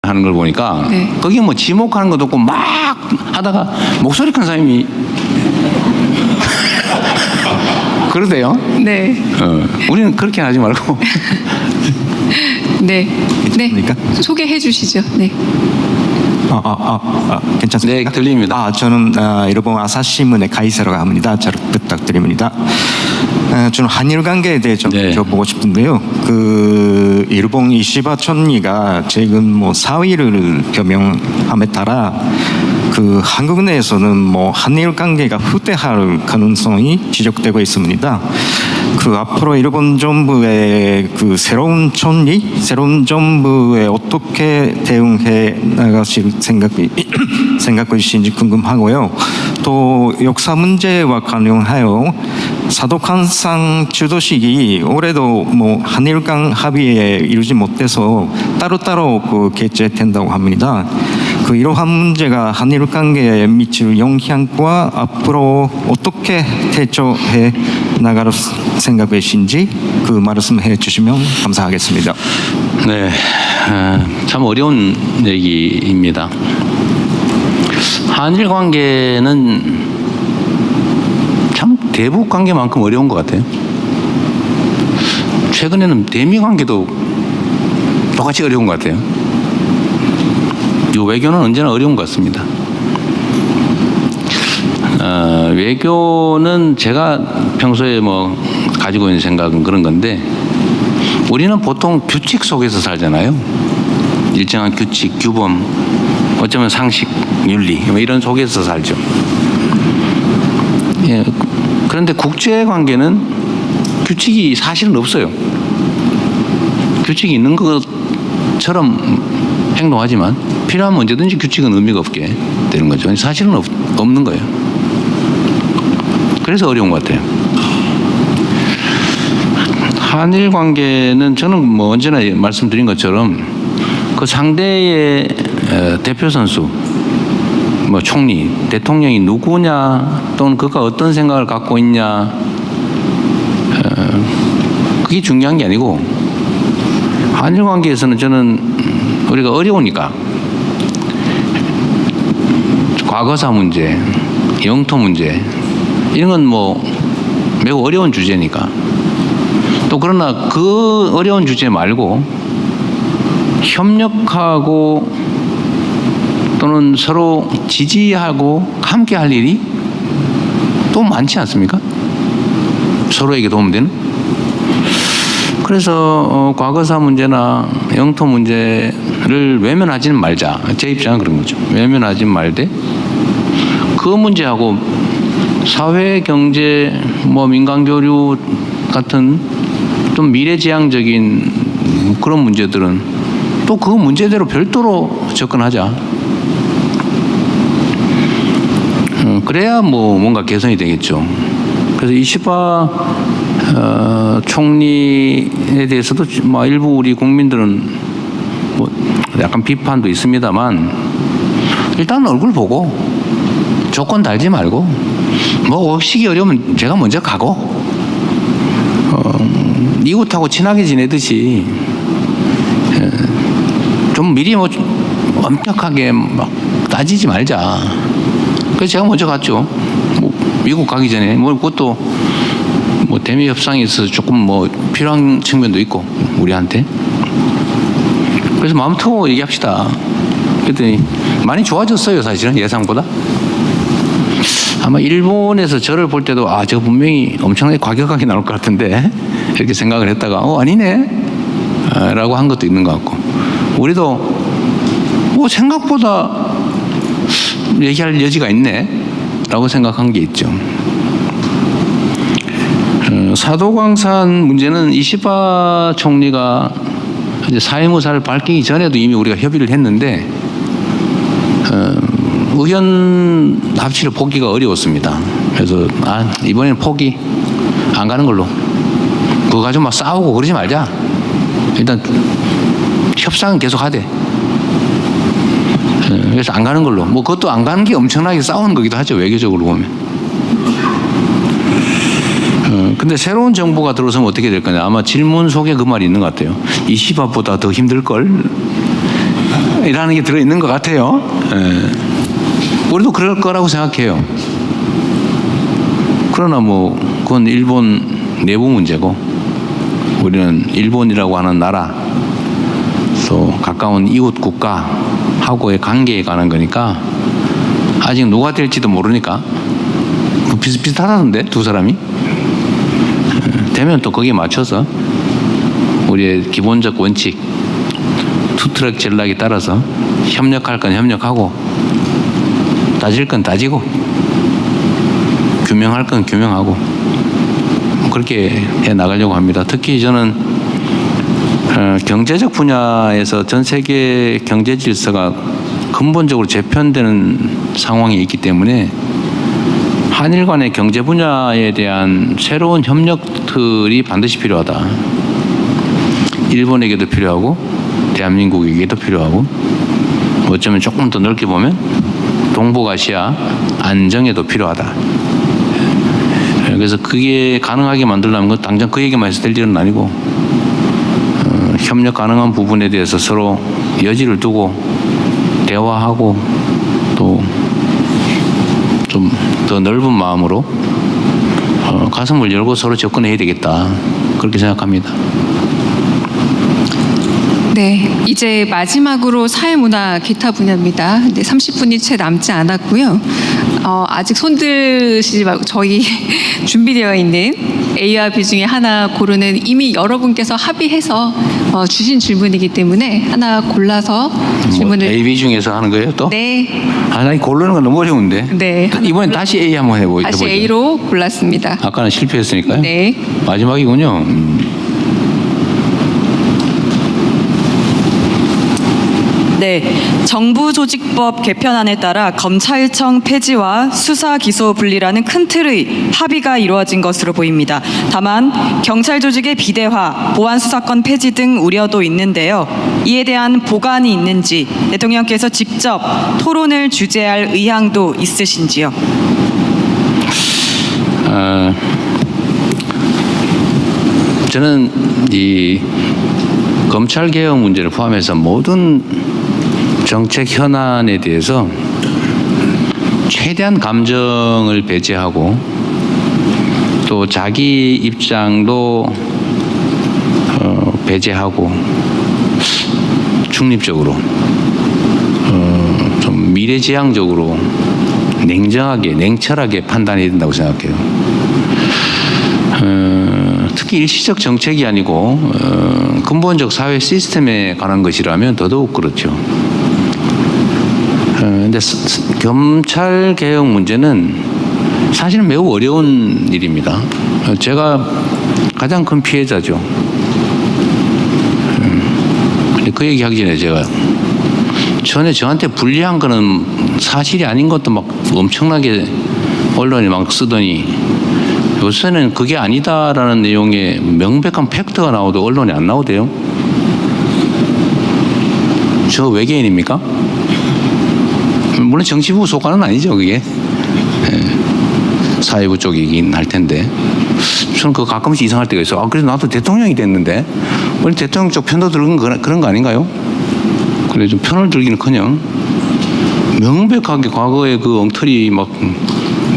하는 걸 보니까 네. 거기 뭐 지목하는 것도 없고 막 하다가 목소리 큰 사람이 그러대요. 네. 우리는 그렇게 하지 말고. 네. 네. 괜찮습니까? 소개해 주시죠. 네. 괜찮습니까? 네, 들립니다. 저는 일본 아사시신문의 가이세라고 합니다. 잘 부탁드립니다. 저는 한일 관계에 대해 좀 네. 여쭤보고 싶은데요. 그 일본 이시바 총리가 최근 뭐 사의를 표명함에 따라 그 한국 내에서는 뭐 한일 관계가 후퇴할 가능성이 지적되고 있습니다. 그 앞으로 일본 정부의 그 새로운 정부에 어떻게 대응해 나가실 생각이신지 궁금하고요. 또 역사 문제와 관련하여 사도칸상 주도식이 올해도 뭐 한일 간 합의에 이르지 못해서 따로따로 그 개최된다고 합니다. 그 이러한 문제가 한일 관계에 미칠 영향과 앞으로 어떻게 대처해 나갈 생각이신지 그 말씀해 주시면 감사하겠습니다. 네, 참 어려운 얘기입니다. 한일 관계는 참 대북 관계만큼 어려운 것 같아요. 최근에는 대미 관계도 똑같이 어려운 것 같아요. 이 외교는 언제나 어려운 것 같습니다. 외교는 제가 평소에 뭐 가지고 있는 생각은 그런 건데, 우리는 보통 규칙 속에서 살잖아요. 일정한 규칙, 규범, 어쩌면 상식, 윤리 뭐 이런 속에서 살죠. 예, 그런데 국제 관계는 규칙이 사실은 없어요. 규칙이 있는 것처럼 행동하지만 필요하면 언제든지 규칙은 의미가 없게 되는 거죠. 사실은 없는 거예요. 그래서 어려운 것 같아요. 한일 관계는 저는 뭐 언제나 말씀드린 것처럼 그 상대의 대표 선수, 뭐 총리, 대통령이 누구냐 또는 그가 어떤 생각을 갖고 있냐, 그게 중요한 게 아니고, 한일 관계에서는 저는 우리가 어려우니까 과거사 문제, 영토 문제 이런 건 뭐 매우 어려운 주제니까, 또 그러나 그 어려운 주제 말고 협력하고 또는 서로 지지하고 함께 할 일이 또 많지 않습니까? 서로에게 도움되는. 그래서 과거사 문제나 영토 문제를 외면하지는 말자. 제 입장은 그런 거죠. 외면하지 말되 그 문제하고 사회, 경제, 뭐 민간 교류 같은 좀 미래지향적인 그런 문제들은 또 그 문제대로 별도로 접근하자. 그래야 뭐 뭔가 개선이 되겠죠. 그래서 이시바 총리에 대해서도 뭐 일부 우리 국민들은 뭐 약간 비판도 있습니다만, 일단 얼굴 보고 조건 달지 말고, 뭐 오시기 어려우면 제가 먼저 가고, 이웃하고 친하게 지내듯이 좀 미리 뭐 엄격하게 막 따지지 말자. 그래서 제가 먼저 갔죠. 뭐 미국 가기 전에 뭐 그것도 뭐 대미 협상에 있어서 조금 뭐 필요한 측면도 있고 우리한테. 그래서 마음 터고 얘기합시다. 그랬더니 많이 좋아졌어요, 사실은 예상보다. 아마 일본에서 저를 볼 때도 저 분명히 엄청나게 과격하게 나올 것 같은데 이렇게 생각을 했다가 아니네 라고 한 것도 있는 것 같고, 우리도 뭐 생각보다 얘기할 여지가 있네 라고 생각한 게 있죠. 사도광산 문제는 이시바 총리가 이제 사회무사를 밝히기 전에도 이미 우리가 협의를 했는데 의견 합치를 보기가 어려웠습니다. 그래서 이번에는 포기, 안 가는 걸로. 그거 가지고 막 싸우고 그러지 말자. 일단 협상은 계속 하되. 그래서 안 가는 걸로. 뭐 그것도 안 가는 게 엄청나게 싸우는 거기도 하죠, 외교적으로 보면. 근데 새로운 정부가 들어서면 어떻게 될 거냐. 아마 질문 속에 그 말이 있는 것 같아요. 이시바보다 더 힘들걸? 협력이라는 게 들어있는 것 같아요. 우리도 그럴 거라고 생각해요. 그러나 뭐 그건 일본 내부 문제고 우리는 일본이라고 하는 나라 또 가까운 이웃 국가하고의 관계에 관한 거니까 아직 누가 될지도 모르니까 비슷비슷하다던데 두 사람이 되면 또 거기에 맞춰서 우리의 기본적 원칙 투트랙 전략에 따라서 협력할 건 협력하고 따질 건 따지고 규명할 건 규명하고 그렇게 해 나가려고 합니다. 특히 저는 경제적 분야에서 전 세계 경제 질서가 근본적으로 재편되는 상황이 있기 때문에 한일 간의 경제 분야에 대한 새로운 협력들이 반드시 필요하다. 일본에게도 필요하고 대한민국에게도 필요하고 어쩌면 조금 더 넓게 보면 동북아시아 안정에도 필요하다. 그래서 그게 가능하게 만들려면 그 당장 그 얘기만 해서 될 일은 아니고 협력 가능한 부분에 대해서 서로 여지를 두고 대화하고 또 좀 더 넓은 마음으로 가슴을 열고 서로 접근해야 되겠다. 그렇게 생각합니다. 네, 이제 마지막으로 사회문화 기타 분야입니다. 네, 30분이 채 남지 않았고요. 아직 손드시지 말고 저희 준비되어 있는 A와 B 중에 하나 고르는 이미 여러분께서 합의해서 주신 질문이기 때문에 하나 골라서 질문을 A, B 중에서 하는 거예요 또? 네. 나 고르는 건 너무 어려운데. 네. 이번엔 다시 A 한번 해보죠. 다시 A로 골랐습니다. 아까는 실패했으니까요. 네. 마지막이군요. 네, 정부조직법 개편안에 따라 검찰청 폐지와 수사 기소 분리라는 큰 틀의 합의가 이루어진 것으로 보입니다. 다만 경찰 조직의 비대화, 보안 수사권 폐지 등 우려도 있는데요. 이에 대한 보관이 있는지 대통령께서 직접 토론을 주재할 의향도 있으신지요? 저는 이 검찰 개혁 문제를 포함해서 모든 정책 현안에 대해서 최대한 감정을 배제하고 또 자기 입장도 배제하고 중립적으로 좀 미래지향적으로 냉정하게 냉철하게 판단해야 된다고 생각해요. 특히 일시적 정책이 아니고 근본적 사회 시스템에 관한 것이라면 더더욱 그렇죠. 그런데 검찰 개혁 문제는 사실은 매우 어려운 일입니다. 제가 가장 큰 피해자죠. 그 얘기하기 전에 제가 전에 저한테 불리한 거는 사실이 아닌 것도 막 엄청나게 언론이 막 쓰더니 요새는 그게 아니다라는 내용의 명백한 팩트가 나오도 언론이 안 나오대요. 저 외계인입니까? 물론 정치부 소관은 아니죠, 그게. 사회부 쪽이긴 할 텐데. 저는 그거 가끔씩 이상할 때가 있어. 그래도 나도 대통령이 됐는데, 원래 대통령 쪽 편도 들은 그런 거 아닌가요? 그래, 좀 편을 들기는커녕 명백하게 과거에 그 엉터리 막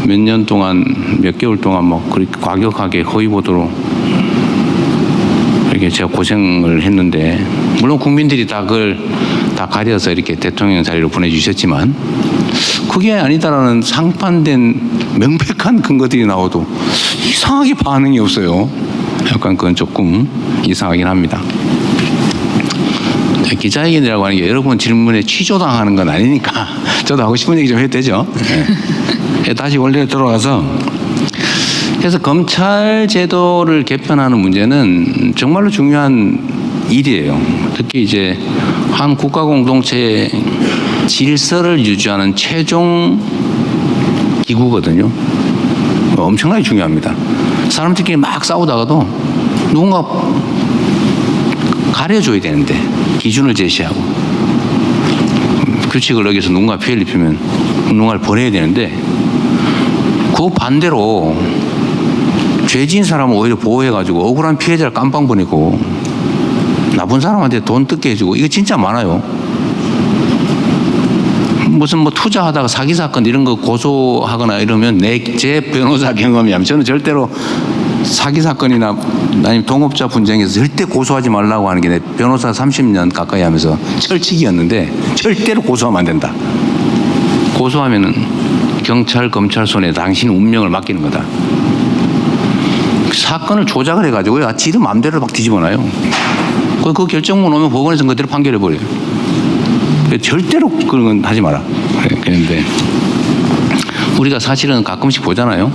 몇 년 동안, 몇 개월 동안 막 그렇게 과격하게 허위 보도로 이렇게 제가 고생을 했는데, 물론 국민들이 다 그걸 다 가려서 이렇게 대통령 자리로 보내주셨지만, 그게 아니다라는 상판된 명백한 근거들이 나와도 이상하게 반응이 없어요. 약간 그건 조금 이상하긴 합니다. 기자회견이라고 하는 게 여러분 질문에 취조당하는 건 아니니까 저도 하고 싶은 얘기 좀 해도 되죠. 네. 다시 원래로 돌아가서, 그래서 검찰 제도를 개편하는 문제는 정말로 중요한 일이에요. 특히 이제 한 국가 공동체의 질서를 유지하는 최종 기구거든요. 엄청나게 중요합니다. 사람들끼리 막 싸우다가도 누군가 가려줘야 되는데, 기준을 제시하고 규칙을 어겨서 누군가 피해를 입히면 누군가를 버려야 되는데, 그 반대로 죄진 사람을 오히려 보호해가지고 억울한 피해자를 깜빵 보내고 나쁜 사람한테 돈 뜯게 해주고, 이거 진짜 많아요. 무슨 뭐 투자하다가 사기 사건 이런 거 고소하거나 이러면 제 변호사 경험이면 저는 절대로 사기 사건이나 아니면 동업자 분쟁에서 절대 고소하지 말라고 하는 게 내 변호사 30년 가까이 하면서 철칙이었는데 절대로 고소하면 안 된다. 고소하면은 경찰, 검찰 손에 당신 운명을 맡기는 거다. 사건을 조작을 해가지고요, 지들 마음대로 막 뒤집어놔요. 그 결정문 오면 법원에서 그대로 판결해버려요. 절대로 그런 건 하지 마라. 그런데 우리가 사실은 가끔씩 보잖아요.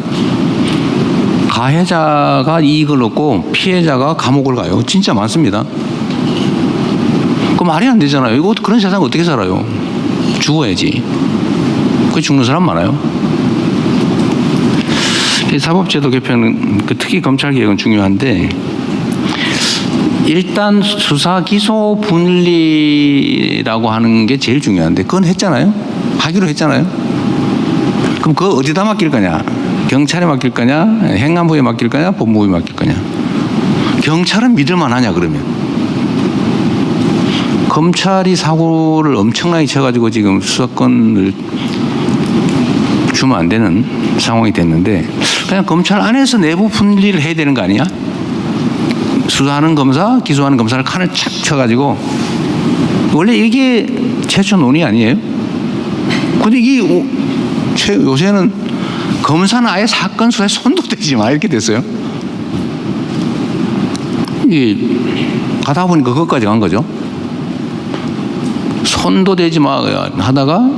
가해자가 이익을 얻고 피해자가 감옥을 가요. 진짜 많습니다. 그 말이 안 되잖아요. 이거 그런 세상 어떻게 살아요? 죽어야지. 그 죽는 사람 많아요. 사법제도 개편은 특히 검찰개혁은 중요한데 일단 수사 기소 분리라고 하는 게 제일 중요한데 그건 했잖아요. 하기로 했잖아요. 그럼 그거 어디다 맡길 거냐? 경찰에 맡길 거냐? 행안부에 맡길 거냐? 법무부에 맡길 거냐? 경찰은 믿을만 하냐 그러면? 검찰이 사고를 엄청나게 쳐가지고 지금 수사권을 주면 안 되는 상황이 됐는데 그냥 검찰 안에서 내부 분리를 해야 되는 거 아니야? 수사하는 검사, 기소하는 검사를 칸을 착 쳐가지고 원래 이게 최초 논의 아니에요? 근데 이게 요새는 검사는 아예 사건 수사에 손도 대지 마 이렇게 됐어요. 이게 가다 보니까 그것까지 간 거죠. 손도 대지 마 하다가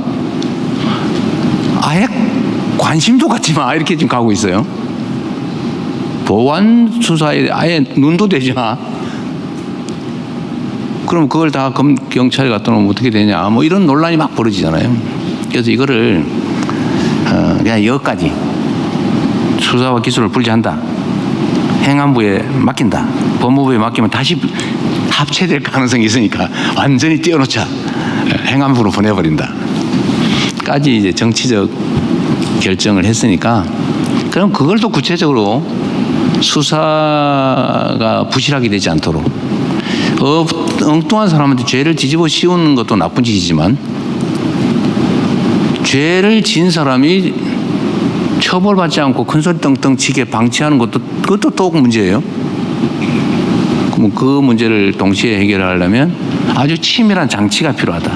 아예 관심도 갖지 마 이렇게 지금 가고 있어요. 보안 수사에 아예 눈도 대지 마. 그럼 그걸 다 경찰에 갖다 놓으면 어떻게 되냐. 뭐 이런 논란이 막 벌어지잖아요. 그래서 이거를 그냥 여기까지 수사와 기소를 분리한다. 행안부에 맡긴다. 법무부에 맡기면 다시 합체될 가능성이 있으니까 완전히 떼어놓자. 행안부로 보내버린다. 까지 이제 정치적 결정을 했으니까 그럼 그걸 또 구체적으로 수사가 부실하게 되지 않도록 엉뚱한 사람한테 죄를 뒤집어 씌우는 것도 나쁜 짓이지만 죄를 진 사람이 처벌받지 않고 큰소리 떵떵 치게 방치하는 것도 그것도 또 문제예요. 그럼 그 문제를 동시에 해결하려면 아주 치밀한 장치가 필요하다.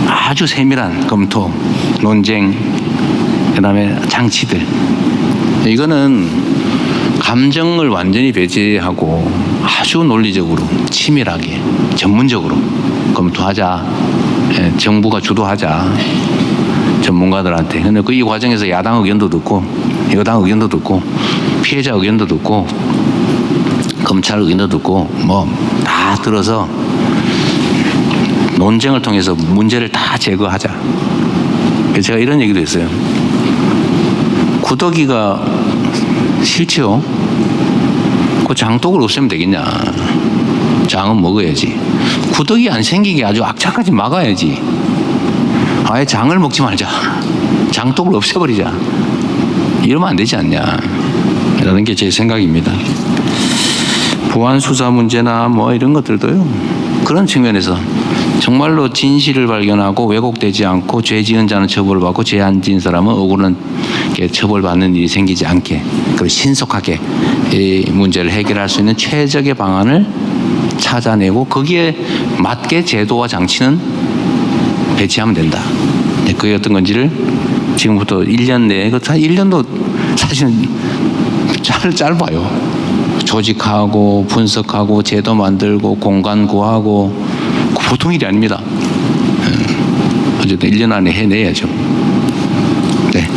아주 세밀한 검토, 논쟁, 그다음에 장치들. 이거는 감정을 완전히 배제하고 아주 논리적으로 치밀하게 전문적으로 검토하자. 정부가 주도하자. 전문가들한테. 근데 이 과정에서 야당 의견도 듣고 여당 의견도 듣고 피해자 의견도 듣고 검찰 의견도 듣고 뭐 다 들어서 논쟁을 통해서 문제를 다 제거하자. 그래서 제가 이런 얘기도 했어요. 구더기가 싫지요. 그 장독을 없애면 되겠냐. 장은 먹어야지. 구더기 안 생기게 아주 악착같이 막아야지. 아예 장을 먹지 말자. 장독을 없애버리자. 이러면 안 되지 않냐. 라는 게 제 생각입니다. 보안 수사 문제나 뭐 이런 것들도요. 그런 측면에서 정말로 진실을 발견하고 왜곡되지 않고 죄 지은 자는 처벌받고 죄 안 지은 사람은 억울하게 처벌받는 일이 생기지 않게 그리고 신속하게 이 문제를 해결할 수 있는 최적의 방안을 찾아내고 거기에 맞게 제도와 장치는 배치하면 된다. 그게 어떤 건지를 지금부터 1년 내에 1년도 사실은 짧아요. 조직하고 분석하고 제도 만들고 공간 구하고 보통 일이 아닙니다. 어쨌든 1년 안에 해내야죠. 네.